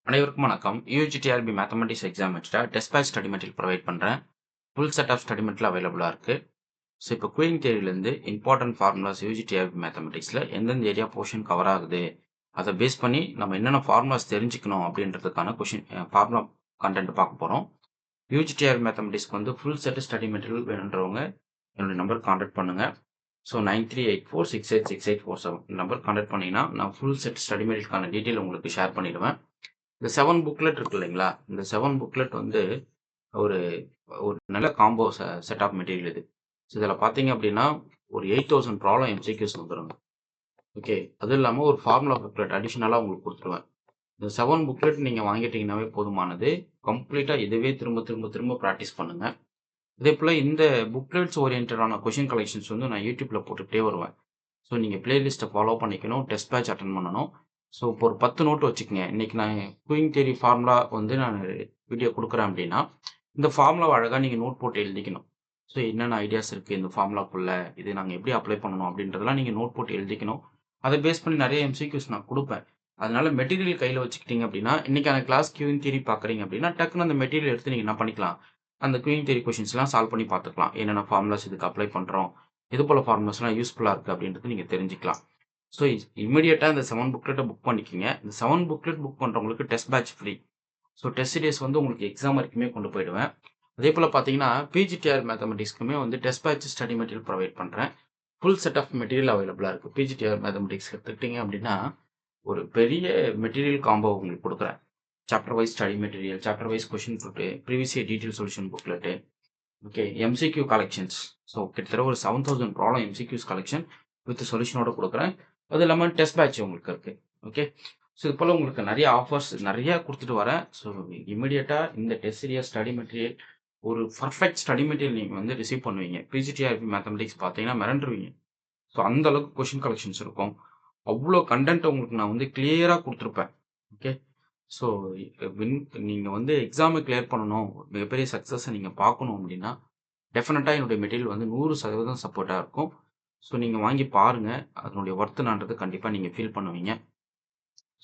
அனைவருக்கும் வணக்கம். UGTRB mathematics exam வச்சுட்டா test batch study material provide பண்ணுறேன். Full set of study material அவைலபிளாக இருக்குது. ஸோ இப்போ குயிங் தியரிலேருந்து இம்பார்ட்டன்ட் ஃபார்முலாஸ் யூஜிடிஆர்பி மேத்தமெட்டிக்ஸில் எந்தெந்த ஏரியா போர்ஷன் கவர் ஆகுது, அதை பேஸ் பண்ணி நம்ம என்னென்ன ஃபார்முலாஸ் தெரிஞ்சுக்கணும் அப்படின்றதுக்கான ஃபார்முலா கண்டென்ட் பார்க்க போகிறோம். யூஜிடிஆர்பி மேத்தமெட்டிக்ஸ்க்கு வந்து ஃபுல் செட் ஸ்டடி மெட்டீரியல் வேணுன்றவங்க என்னுடைய நம்பர் கான்டாக்ட் பண்ணுங்கள். ஸோ 9384686847 நம்பர் கான்டாக்ட் பண்ணிங்கன்னா நான் ஃபுல் செட் ஸ்டடி மெட்டீரியலுக்கான டீட்டெயில் உங்களுக்கு ஷேர் பண்ணிடுவேன். இந்த 7 புக்லெட் இருக்கு இல்லைங்களா? இந்த 7 புக்லெட் வந்து ஒரு ஒரு நல்ல காம்போ செட் ஆஃப் மெட்டீரியல் இது. ஸோ இதில் பார்த்தீங்க அப்படின்னா ஒரு 8000 ப்ராப்ளம் எம்சிக்யூஸ் வந்துருங்க. ஓகே, அதுவும் இல்லாமல் ஒரு ஃபார்முலா புக்லெட் அடிஷ்னலாக உங்களுக்கு கொடுத்துருவேன். இந்த 7 புக்லெட் நீங்கள் வாங்கிட்டீங்கன்னாவே போதுமானது. கம்ப்ளீட்டாக இதுவே திரும்ப திரும்ப திரும்ப ப்ராக்டிஸ் பண்ணுங்கள். இதே போல் இந்த புக்லெட்ஸ் ஓரியன்டான கொஷின் கலெக்ஷன்ஸ் வந்து நான் யூடியூப்பில் போட்டுகிட்டே வருவேன். ஸோ நீங்கள் பிளேலிஸ்ட்டை ஃபாலோ பண்ணிக்கணும், டெஸ்ட் பேட்ச் அட்டன் பண்ணணும். ஸோ இப்போ ஒரு 10 நோட்டு வச்சுக்கங்க. இன்றைக்கி நான் குயிங் தியரி ஃபார்முலா வந்து நான் வீடியோ கொடுக்குறேன் அப்படின்னா, இந்த ஃபார்முலாவை அழகாக நீங்கள் நோட் போட்டு எழுதிக்கணும். ஸோ என்னென்ன ஐடியாஸ் இருக்குது இந்த ஃபார்முலாக்குள்ளே, இது நாங்கள் எப்படி அப்ளை பண்ணணும் அப்படின்றதெல்லாம் நீங்கள் நோட் போட்டு எழுதிக்கணும். அதை பேஸ் பண்ணி நிறைய எம்சிக்யூஸ் நான் கொடுப்பேன். அதனால மெட்டீரியல் கையில் வச்சுக்கிட்டீங்க அப்படின்னா, இன்றைக்கான கிளாஸ் குயிங் தியரி பார்க்குறீங்க அப்படின்னா, டக்குன்னு அந்த மெட்டீரியல் எடுத்து நீங்கள் என்ன பண்ணிக்கலாம், அந்த குயிங் தியரி கொஷின்ஸ்லாம் சால்வ் பண்ணி பார்த்துக்கலாம். என்னென்ன ஃபார்முலாஸ் இதுக்கு அப்ளை பண்ணுறோம், இது போல் ஃபார்முலாஸ்லாம் யூஸ்ஃபுல்லாக இருக்குது அப்படின்றது நீங்கள் தெரிஞ்சுக்கலாம். ஸோ இமிடியேட்டாக இந்த 7 புக்லெட்டை புக் பண்ணிக்கிங்க. இந்த 7 புக்லெட் புக் பண்ணுறவங்களுக்கு test batch free. So test series வந்து உங்களுக்கு எக்ஸாம் வரைக்குமே கொண்டு போயிடுவேன். அதே போல் பார்த்தீங்கன்னா பிஜிடிஆர் மேத்தமெட்டிக்ஸ்க்குமே வந்து test batch study material provide பண்ணுறேன். ஃபுல் செட் ஆஃப் மெட்டீரியல் அவைலபிளாக இருக்குது. பிஜிடிஆர் மேத்தமெட்டிக்ஸ் எடுத்துக்கிட்டிங்க அப்படின்னா ஒரு பெரிய மெட்டீரியல் காம்போ உங்களுக்கு கொடுக்குறேன். Chapter wise study material, chapter wise question book, previous year detail solution booklet, okay, MCQ collections. So கிட்டத்தட்ட ஒரு 7000 ப்ராப்ளம் எம்சிக்யூஸ் கலெக்ஷன் வித் சொல்யூஷனோட கொடுக்குறேன். அது இல்லாமல் டெஸ்ட் பேட்ச் உங்களுக்கு இருக்குது. ஓகே, ஸோ இது போல் உங்களுக்கு நிறைய ஆஃபர்ஸ் நிறையா கொடுத்துட்டு வரேன். ஸோ இமீடியட்டாக இந்த டெஸ்ட் சீரியஸ் ஸ்டடி மெட்டீரியல் ஒரு பர்ஃபெக்ட் ஸ்டடி மெட்டீரியல் நீங்கள் வந்து ரிசீவ் பண்ணுவீங்க. பிஜிடிஆர்பி மேத்தமெட்டிக்ஸ் பார்த்தீங்கன்னா மிரண்டுருவீங்க. ஸோ அந்த அளவுக்கு கொஷின் கலெக்ஷன்ஸ் இருக்கும். அவ்வளோ கண்டென்ட் உங்களுக்கு நான் வந்து கிளியராக கொடுத்துருப்பேன். ஓகே, ஸோ நீங்கள் வந்து எக்ஸாமை கிளியர் பண்ணணும், மிகப்பெரிய சக்ஸஸை நீங்கள் பார்க்கணும் அப்படின்னா டெஃபினட்டாக என்னுடைய மெட்டீரியல் வந்து 100% சப்போர்ட்டாக இருக்கும். ஸோ நீங்கள் வாங்கி பாருங்கள். அதனுடைய ஒர்த்துனான்றது கண்டிப்பாக நீங்கள் ஃபீல் பண்ணுவீங்க.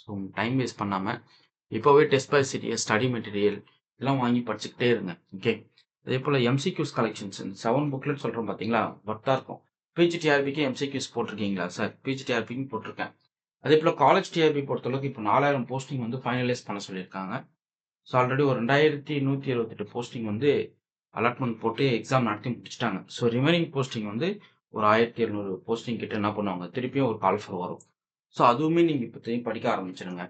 ஸோ டைம் வேஸ்ட் பண்ணாமல் இப்போவே test batch series study material இதெல்லாம் வாங்கி படிச்சுக்கிட்டே இருங்க. ஓகே, அதே போல் எம்சிக்யூஸ் கலெக்ஷன்ஸ் 7 புக்லெட் சொல்கிறோம் பார்த்தீங்களா, ஒர்த்தாக இருக்கும். பிஜிடிஆர்பிக்கு எம்சிக்யூஸ் போட்டிருக்கீங்களா சார்? பிஜிடிஆர்பிக்கு போட்டிருக்கேன். அதே போல் காலேஜ் டிஆர்பி பொறுத்தளவுக்கு இப்போ 4000 போஸ்டிங் வந்து ஃபைனலைஸ் பண்ண சொல்லியிருக்காங்க. ஸோ ஆல்ரெடி ஒரு 2178 போஸ்டிங் வந்து அலாட்மெண்ட் போட்டு எக்ஸாம் நடத்தி முடிச்சிட்டாங்க. ஸோ ரிமைனிங் போஸ்டிங் வந்து ஒரு 1700 போஸ்டிங் கிட்ட என்ன பண்ணுவாங்க, திருப்பியும் ஒரு கால் ஃபார் வரும். ஸோ அதுவுமே நீங்கள் இப்போ திரும்பி படிக்க ஆரம்பிச்சிடுங்க.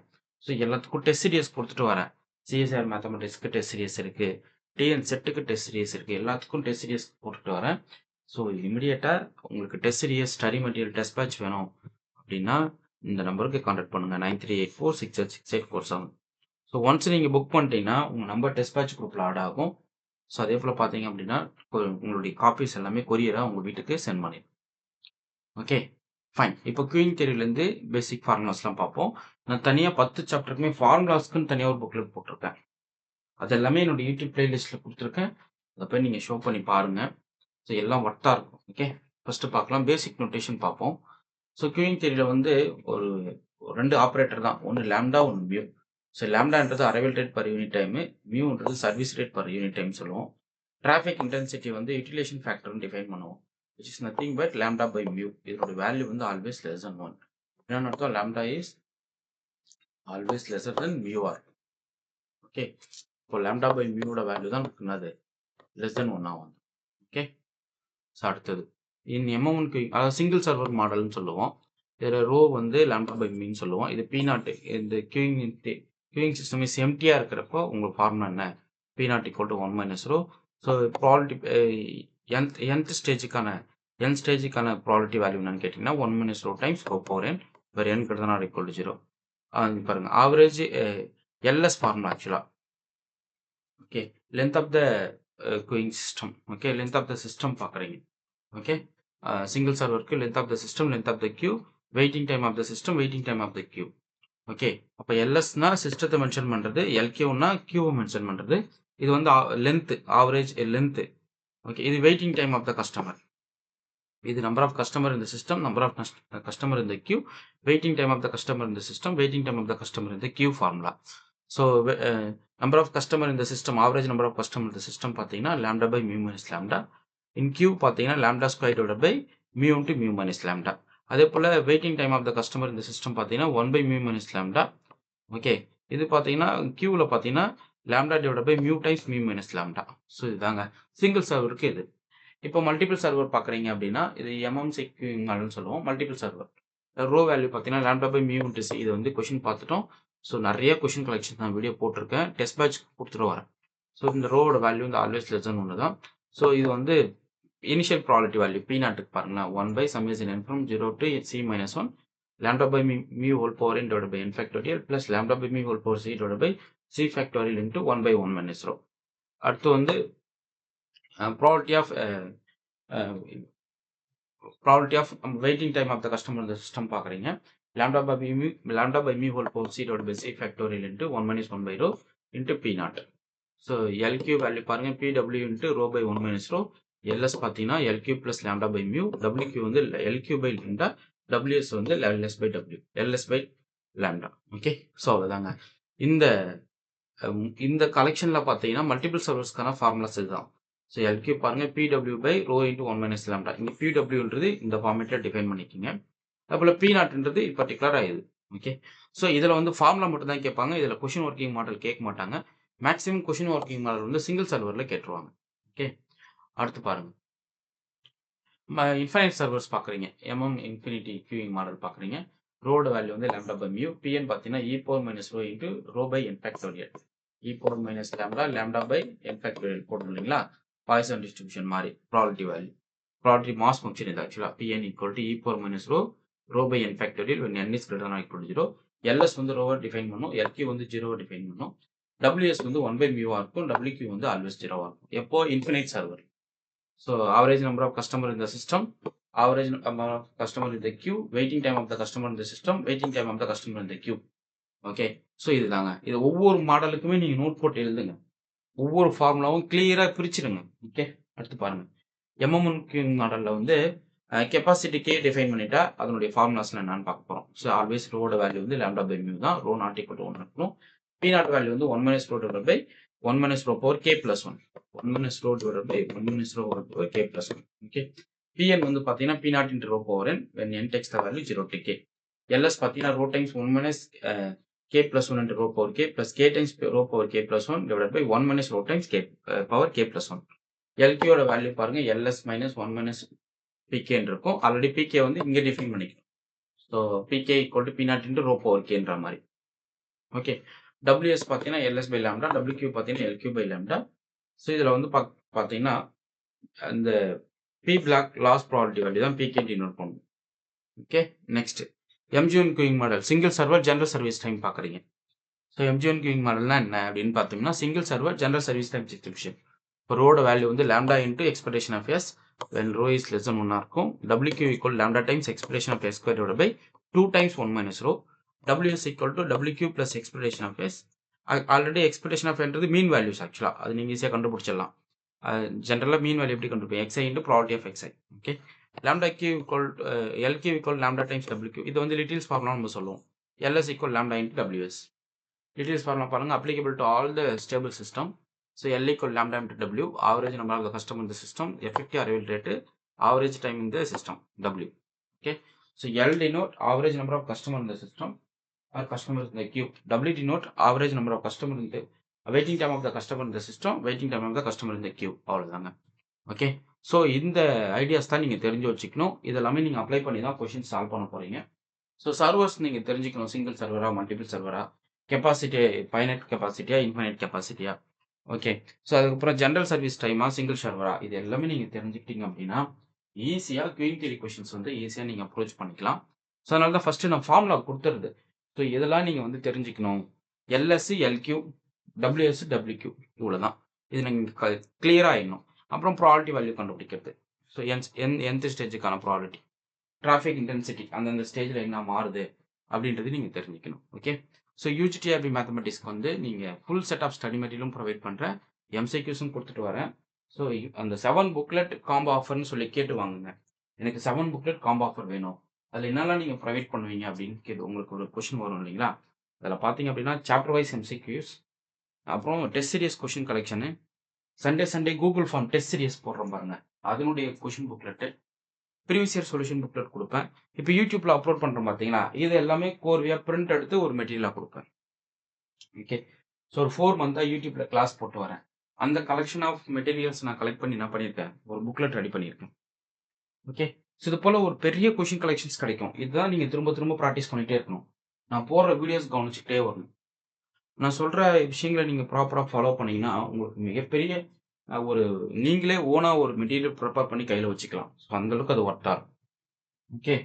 ஸோ எல்லாத்துக்கும் டெஸ்ட் சீரியஸ் கொடுத்துட்டு வரேன். சிஎஸ்ஆர் மேத்தமெட்டிக்ஸ்க்கு டெஸ்ட் சீரியஸ் இருக்குது, டிஎன் செட்டுக்கு டெஸ்ட் சீரியஸ் இருக்குது, எல்லாத்துக்கும் டெஸ்ட் சீரியஸ் போட்டுட்டு வரேன். ஸோ இமிடியேட்டாக உங்களுக்கு test series study material test batch வேணும் அப்படின்னா இந்த நம்பருக்கு கான்டாக்ட் பண்ணுங்கள். 9384686847. ஸோ ஒன்ஸ் நீங்கள் புக் பண்ணிட்டீங்கன்னா உங்கள் நம்பர் டெஸ்ட் பேட்ச் குரூப்பில் ஆட் ஆகும். ஸோ அதே போல் பார்த்தீங்க அப்படின்னா உங்களுடைய காப்பீஸ் எல்லாமே கொரியராக உங்கள் வீட்டுக்கு சென்ட் பண்ணிடும். Okay, fine. இப்போ குயிங் தியரிலேருந்து பேசிக் ஃபார்முலாஸ்லாம் பார்ப்போம். நான் தனியாக 10 சாப்டருக்குமே ஃபார்முலாஸ்க்குன்னு தனியாக ஒரு புக்லெட் போட்டிருக்கேன். அது எல்லாமே என்னோடய யூடியூப் பிளேலிஸ்ட்டில் கொடுத்துருக்கேன். அதை போய் நீங்கள் ஷோ பண்ணி பாருங்கள். ஸோ எல்லாம் ஒர்த்தாக இருக்கும். ஓகே, ஃபஸ்ட்டு பார்க்கலாம். பேசிக் நோட்டேஷன் பார்ப்போம். ஸோ குயிங் தியரியில் வந்து ஒரு 2 ஆப்ரேட்டர் தான். ஒன்று லேம்டா, ஒன்று மியூ. ஸோ லேம்டான்றது arrival rate per unit time, மியூன்றது service rate per unit time சொல்லுவோம். டிராஃபிக் இன்டென்சிட்டி வந்து யூட்டிலேஷன் ஃபேக்டர்னு டிஃபைன் பண்ணுவோம், which is nothing but lambda by mu. இதோட வேல்யூ வந்து ஆல்வேஸ் லெஸ் தென் 1. என்னென்னு அர்த்தம், lambda is always lesser than mu are. Okay, இப்போ லேம்டா பை மியூவோட வேல்யூ தான் என்னது, லெஸ் தென் 1 ஆகும். ஓகே, ஸோ அடுத்தது எம்எம்க்கு அதாவது சிங்கிள் சர்வர் மாடல்னு சொல்லுவோம். இதில் ரோ வந்து லேம்டா பை மீன் சொல்லுவோம். இது P0. இந்த கியூயிங் சிஸ்டம் இஸ் எம்டியாக இருக்கிறப்போ உங்களுக்கு ஃபார்முலா என்ன, P0 = 1 minus rho. So probability nth ஸ்டேஜுக்கான ப்ராபபிலிட்டி வேல்யூ என்னன்னு கேட்டிங்கன்னா 1 minus rho times rho power n வேறு n ≥ 0. பாருங்கள், ஆவரேஜ் எல்எஸ் ஃபார்முலா ஆக்சுவலாக. Okay, length of the queuing system. Okay, length of the system பார்க்குறீங்க. ஓகே, சிங்கிள் சர்வருக்கு length of the system, length of the queue, waiting time of the system, waiting time of the queue. Okay, அப்போ எல்எஸ்னா சிஸ்டத்தை mention பண்ணுறது, எல்கியூனா கியூவை mention பண்ணுறது. இது வந்து length, average length. Okay, இது waiting time of the customer. இது number of customer in the system, number of customer in the queue, waiting time of the customer in the system, waiting time of the customer in the queue formula. So number of customer in the system average number of customer in the system பார்த்தீங்கன்னா lambda by mu minus lambda. In queue பார்த்தீங்கன்னா lambda square divided by mu into mu minus lambda. அதே போல் waiting time of the customer in the system பார்த்தீங்கன்னா 1 by mu minus lambda. Okay, இது பார்த்தீங்கன்னா கியூவில் பார்த்தீங்கன்னா lambda divide by mu times mu minus lambda. So இதுதாங்க single சர்வருக்கு இது. இப்போ மல்டிபிள் சர்வர் பார்க்குறீங்க அப்படின்னா இது எம்எம்சி கியூயிங் மாடல்னு சொல்லுவோம். மல்டிபிள் சர்வர் ரோ வேல்யூ பார்த்தீங்கன்னா lambda by mu into C. இது வந்து கொஷின் பார்த்துட்டோம். ஸோ நிறைய கொஷின் கலெக்ஷன் நான் வீடியோ போட்டிருக்கேன். டெஸ்ட் பேட்ச் கொடுத்துட்டு வரேன். ஸோ இந்த ரோவோட வேல்யூ வந்து ஆல்வேஸ் லெஸ் ஒன்று தான். ஸோ இது வந்து இனிஷியல் ப்ராபபிலிட்டி வேல்யூ பி நாட்டுக்கு பாருங்களேன். 1 by summation n from 0 to c minus 1 lambda by mu whole power n divided by n factorial plus lambda by mu whole power c divided by c factorial into 1 by 1 minus rho. அடுத்து வந்து probability of waiting time of the customer in the system பார்க்குறீங்க. lambda by mu whole power c divided by c factorial into 1 minus 1 by rho into p naught. So LQ value பாருங்க PW into rho by 1 minus rho. LS பார்த்தீங்கன்னா LQ plus lambda by mu. WQ வந்து LQ by lambda. WS வந்து LS by W. LS by lambda. Okay, so அவ்வளோதாங்க. இந்த கலெக்ஷனில் பார்த்தீங்கன்னா multiple சர்வர்ஸ்க்கான formulas இதுதான். So LQ பாருங்க PW by rho into 1 minus lambda. இங்கே PWன்றது இந்த ஃபார்மேட்டில் டிஃபைன் பண்ணிக்கிங்க. அதுபோல் P நாட்ன்றது பர்டிகுலராக இது. ஓகே, ஸோ இதில் வந்து ஃபார்முலா மட்டும் தான் கேட்பாங்க. இதில் கொஷின் ஒர்க்கிங் மாடல் கேட்க மாட்டாங்க. மேக்ஸிமம் கொஷின் ஒர்க்கிங் மாடல் வந்து சிங்கிள் சர்வரில் கேட்டுருவாங்க. ஓகே, அடுத்து பாருங்க. இன்ஃபைனைட் சர்வர்ஸ் பார்க்குறீங்க. இன்ஃபினிட்டி கியூயிங் மாடல் பார்க்குறீங்க. ரோட வேல்யூ வந்து லேம்டா பை மியூ. பிஎன் பார்த்தீங்கன்னா e power minus rho into rho by n factorial. e power minus lambda by n factorial போட்டோம் இல்லைங்களா? பாய்சன் டிஸ்ட்ரிபியூஷன் மாதிரி probability value. Probability mass function இது ஆக்சுவலாக. PN equal to e power minus rho by n factorial when n is greater than or equal to 0. LS வந்து ரோவை define பண்ணும். LQ வந்து 0 define பண்ணும். WS வந்து 1 by mu இருக்கும். WQ வந்து ஆல்வேஸ் 0 இருக்கும். எப்போ infinite server. So average number of customer in the system, average number of customer in the queue, waiting time of the customer in the system, waiting time of the customer in the queue. Okay, so இதுதாங்க. இது ஒவ்வொரு மாடலுக்குமே நீங்கள் note போட்டு எழுதுங்க. ஒவ்வொரு ஃபார்முலாவும் கிளியராக பிரிச்சிடுங்க. Okay, அடுத்து பாருங்க. எம்எம்என் கியூ மாடலில் வந்து கெப்பாசிட்டிக்கே டிஃபைன் பண்ணிட்டா அதனுடைய ஃபார்முலாஸ்ல என்னன்னு பார்க்க போகிறோம். ஸோ ஆல்வேஸ் ரோட வேல்யூ வந்து லேம்டா பை மியூ தான். ரோ நாட் ஈக்குவல் டு 1 இருக்கணும். பி நாட் வேல்யூ வந்து 1 minus rho divided by 1 minus rho power k plus 1. 1 minus rho divided by 1 minus rho power k plus 1. Okay, pn வந்து பார்த்தீங்கன்னா p not into rho power n when n takes the value 0 to k. ls பார்த்தீங்கன்னா rho times 1 minus k plus 1 into rho power k plus k times rho power k plus 1 divided by 1 minus rho times k power k plus 1. LQ ஓட value பாருங்க ls minus 1 minus pk இருக்கும். Already pk வந்து இங்கே define பண்ணிக்கணும். So pk equal to p not into rho power kன்ற மாதிரி. Okay, WS பார்த்தீங்கன்னா LS by lambda, WQ பார்த்தீங்கன்னா LQ by lambda. So இதில் வந்து பார்த்தீங்கன்னா இந்த P block loss probability value தான் PK டினோட் பண்ணும். Okay, next MGN queuing model single server general service time பார்க்குறீங்க. ஸோ எம்ஜிஎன் கியூயிங் மாடல்னா என்ன அப்படின்னு பார்த்தீங்கன்னா single server general service time distribution. இப்போ ரோட வேல்யூ வந்து lambda into expectation of S when rho is less than 1 இருக்கும். WQ equal lambda times expectation of s square divided by 2 times 1 minus rho. WS equal to WQ plus expectation of s. Already expectation of என்றது mean values ஆக்சுவலாக அது நீங்கள் ஈஸியாக கண்டுபிடிச்சிடலாம். ஜென்ரலாக mean value எப்படி கண்டுபிடிப்போம்? xi into probability of xi. Okay, lambda q equal LQ equal lambda times WQ. இது வந்து லிட்டில்ஸ் ஃபார்முலா நம்ம சொல்லுவோம். LS equal lambda into WS. Littles formula பாருங்க applicable to all the stable system. So L equal lambda into W, average number of the customer in the system, effective arrival rate, average time in the system, W. Okay, so L denote average number of customer in the system or customers in the queue. W denote average number of customer in the waiting time of the customer in the system, waiting time of the customer in the queue. அவ்வளவுதாங்க. Okay, so இந்த ideas தான் நீங்கள் தெரிஞ்சு வச்சுக்கணும். இதெல்லாமே நீங்கள் apply பண்ணி தான் கொஷின் சால்வ் பண்ண போகிறீங்க. ஸோ சர்வர்ஸ் நீங்கள் தெரிஞ்சுக்கணும். சிங்கிள் சர்வரா, மல்டிபிள் சர்வரா, கெப்பாசிட்டி ஃபைனைட் கெப்பாசிட்டியா, இன்ஃபைனைட் கெப்பாசிட்டியா. ஓகே, ஸோ அதுக்கப்புறம் ஜென்ரல் சர்வீஸ் டைமா, சிங்கிள் சர்வரா, இது எல்லாமே நீங்கள் தெரிஞ்சுக்கிட்டீங்க அப்படின்னா ஈஸியாக குயிங் தியரி கொஷின்ஸ் வந்து ஈஸியாக நீங்கள் அப்ரோச் பண்ணிக்கலாம். ஸோ அதனால தான் ஃபஸ்ட்டு நான் ஃபார்முலா கொடுத்துருது. ஸோ இதெல்லாம் நீங்கள் வந்து தெரிஞ்சுக்கணும். எல்எஸ், எல்கியூ, டபிள்யூஎஸ், டபிள்யூக்யூ, இவ்வளோ தான். இது நீங்கள் கிளியராக ஆகிடணும். அப்புறம் ப்ராபபிலிட்டி வேல்யூ கண்டுபிடிக்கிறது. ஸோ எந்த ஸ்டேஜுக்கான ப்ராபபிலிட்டி, டிராஃபிக் இன்டென்சிட்டி அந்தந்த ஸ்டேஜில் என்ன மாறுது அப்படின்றது நீங்கள் தெரிஞ்சுக்கணும். ஓகே, ஸோ யூஜிடிஆர்பி மேத்தமெட்டிக்ஸ்க்கு வந்து நீங்கள் ஃபுல் செட் ஆஃப் ஸ்டடி மெட்டீரியலும் ப்ரொவைட் பண்ணுறேன், எம்சிக்யூஸும் கொடுத்துட்டு வரேன். ஸோ அந்த 7 புக்லெட் காம்போ ஆஃபர்னு சொல்லி கேட்டு வாங்குங்க. எனக்கு 7 புக்லெட் காம்போ ஆஃபர் வேணும், அதில் என்னெல்லாம் நீங்கள் ப்ரொவைட் பண்ணுவீங்க அப்படின்னு உங்களுக்கு ஒரு கொஷின் வரும் இல்லைங்களா? அதில் பார்த்தீங்க அப்படின்னா சாப்டர் வைஸ் எம்சிக்யூஸ், அப்புறம் டெஸ்ட் சீரியஸ் கொஷின் கலெக்ஷனு, Sunday Google form test series போடுறோம் பாருங்க, அதனுடைய question booklet, previous year solution booklet குடுப்பேன். இப்போ YouTubeல அப்லோட் பண்றோம் பார்த்தீங்களா, இது எல்லாமே கோர்வையா பிரிண்ட் எடுத்து ஒரு மெட்டீரியலா குடுப்பேன். ஓகே. ஸோ ஒரு 4 மந்த்தா YouTubeல கிளாஸ் போட்டு வரேன். அந்த கலெக்ஷன் ஆஃப் மெட்டீரியல்ஸ் நான் கலெக்ட் பண்ணி என்ன பண்ணியிருக்கேன், ஒரு புக்லெட் ரெடி பண்ணியிருக்கேன். ஓகே. ஸோ இது போல ஒரு பெரிய கொஷின் கலெக்ஷன்ஸ் கிடைக்கும். இதுதான் நீங்க திரும்ப திரும்ப பிராக்டிஸ் பண்ணிட்டே இருக்கணும். நான் போடுற வீடியோஸ் கவனிச்சுக்கிட்டே வரணும். நான் சொல்ற விஷயங்கள நீங்க ப்ராப்பரா ஃபாலோ பண்ணீங்கன்னா, உங்களுக்கு மிகப்பெரிய ஒரு நீங்களே ஓனா ஒரு மெட்டீரியல் ப்ரிப்பேர் பண்ணி கையில வச்சுக்கலாம். ஸோ அந்த அளவுக்கு அது ஒர்த்தா இருக்கும். ஓகே.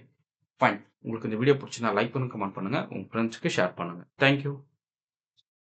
ஃபைன். உங்களுக்கு இந்த வீடியோ பிடிச்சிருந்தா லைக் பண்ணுங்க, கமெண்ட் பண்ணுங்க. உங்க ஃப்ரெண்ட்ஸ்க்கு ஷேர் பண்ணுங்க. Thank you.